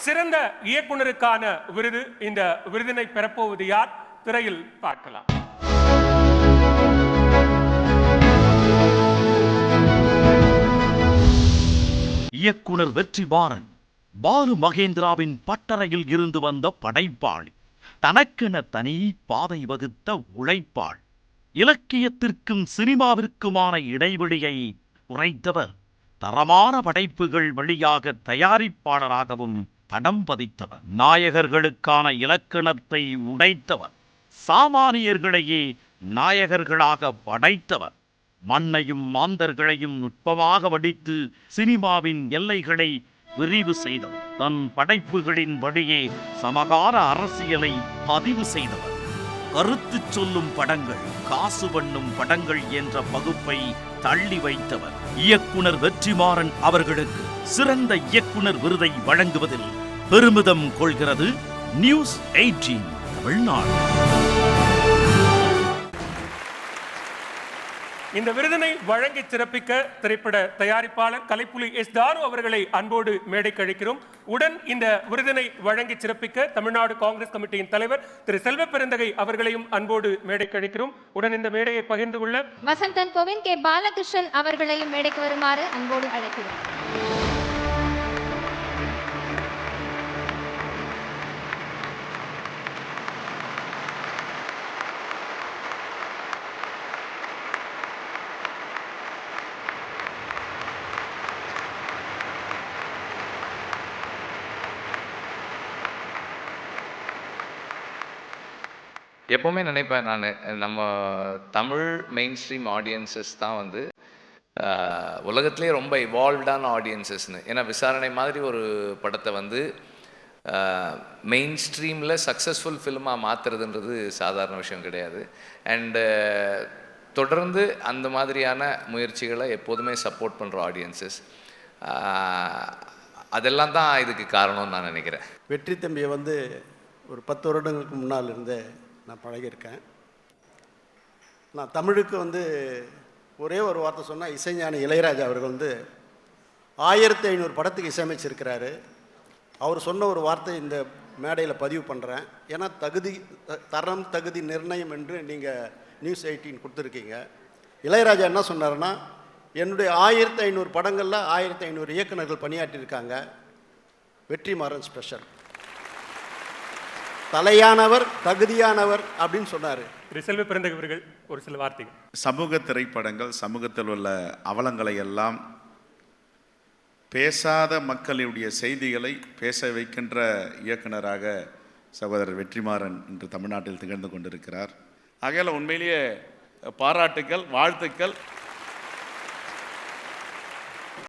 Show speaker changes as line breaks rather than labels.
சிறந்த இயக்குனருக்கான விருது. இந்த விருதினை பெறப்போவது யார்? திரையில் பார்க்கலாம்.
இயக்குனர் வெற்றிமாறன் பாலு மகேந்திராவின் பட்டறையில் இருந்து வந்த படைப்பாளி, தனக்கென தனி பாதை வகுத்த உழைப்பாள், இலக்கியத்திற்கும் சினிமாவிற்குமான இடைவெளியை குறைத்தவர், தரமான படைப்புகள் வழியாக தயாரிப்பாளராகவும் படம் பதித்தவர், நாயகர்களுக்கான இலக்கணத்தை உடைத்தவர், சாமானியர்களையே நாயகர்களாக படைத்தவர், மண்ணையும் மாந்தர்களையும் நுட்பமாக வடித்து சினிமாவின் எல்லைகளை விரிவு செய்தவர், தன் படைப்புகளின் வழியே சமகால அரசியலை பதிவு செய்தவர், கருத்து சொல்லும் படங்கள், காசு பண்ணும் படங்கள் என்ற பகுப்பை தள்ளி வைத்தவர். இயக்குனர் வெற்றிமாறன் அவர்களுக்கு சிறந்த இயக்குனர் விருதை வழங்குவதில் பெருமிதம் கொள்கிறது நியூஸ் 18 தமிழ்நாடு.
இந்த விருதினை வழங்கி சிறப்பிக்க திரைப்பட தயாரிப்பாளர் கலைப்புலி எஸ் தாரு அவர்களை அன்போடு மேடைக்கு அழைக்கிறோம். உடன் இந்த விருதினை வழங்கி சிறப்பிக்க தமிழ்நாடு காங்கிரஸ் கமிட்டியின் தலைவர் திரு செல்வ பெருந்தகை அவர்களையும் அன்போடு மேடைக்கு அழைக்கிறோம். உடன் இந்த மேடையை பகிர்ந்து கொள்ள
வசந்தன் கோவிந்த் கே பாலகிருஷ்ணன் அவர்களையும் மேடைக்கு வருமாறு அன்போடு அழைக்கிறோம்.
எப்போவுமே நினைப்பேன் நான், நம்ம தமிழ் மெயின் ஸ்ட்ரீம் ஆடியன்சஸ் தான் வந்து உலகத்திலே ரொம்ப இவால்வ்டான ஆடியன்சஸ்னு. ஏன்னா விசாரணை மாதிரி ஒரு படத்தை வந்து மெயின் ஸ்ட்ரீமில் சக்ஸஸ்ஃபுல் ஃபில்மாக மாற்றுறதுன்றது சாதாரண விஷயம் கிடையாது. அண்டு தொடர்ந்து அந்த மாதிரியான முயற்சிகளை எப்போதுமே சப்போர்ட் பண்ணுற ஆடியன்சஸ், அதெல்லாம் தான் இதுக்கு காரணம்னு நான் நினைக்கிறேன்.
வெற்றி தம்பியை வந்து ஒரு 10 வருடங்களுக்கு முன்னால் இருந்தே நான் பழகியிருக்கேன். நான் தமிழுக்கு வந்து ஒரே ஒரு வார்த்தை சொன்னால், இசைஞானி இளையராஜா அவர்கள் வந்து 1500 படத்துக்கு இசையமைச்சிருக்கிறாரு. அவர் சொன்ன ஒரு வார்த்தை இந்த மேடையில் பதிவு பண்ணுறேன். ஏன்னா தரம் தகுதி நிர்ணயம் என்று நீங்கள் நியூஸ் 18 கொடுத்துருக்கீங்க. இளையராஜா என்ன சொன்னார்னா, என்னுடைய 1500 படங்களில் 1500 இயக்குநர்கள் பணியாற்றியிருக்காங்க, வெற்றிமாறன் ஸ்பெஷல், தலையானவர் தகுதியானவர் அப்படின்னு சொன்னார்.
செல்வ பிறந்தகை அவர்கள் ஒரு சில வார்த்தைகள்.
சமூக திரைப்படங்கள் சமூகத்தில் உள்ள அவலங்களை எல்லாம், பேசாத மக்களுடைய செய்திகளை பேச வைக்கின்ற இயக்குனராக சகோதரர் வெற்றிமாறன் இன்று தமிழ்நாட்டில் திகழ்ந்து கொண்டிருக்கிறார். ஆகையால் உண்மையிலேயே பாராட்டுக்கள், வாழ்த்துக்கள்.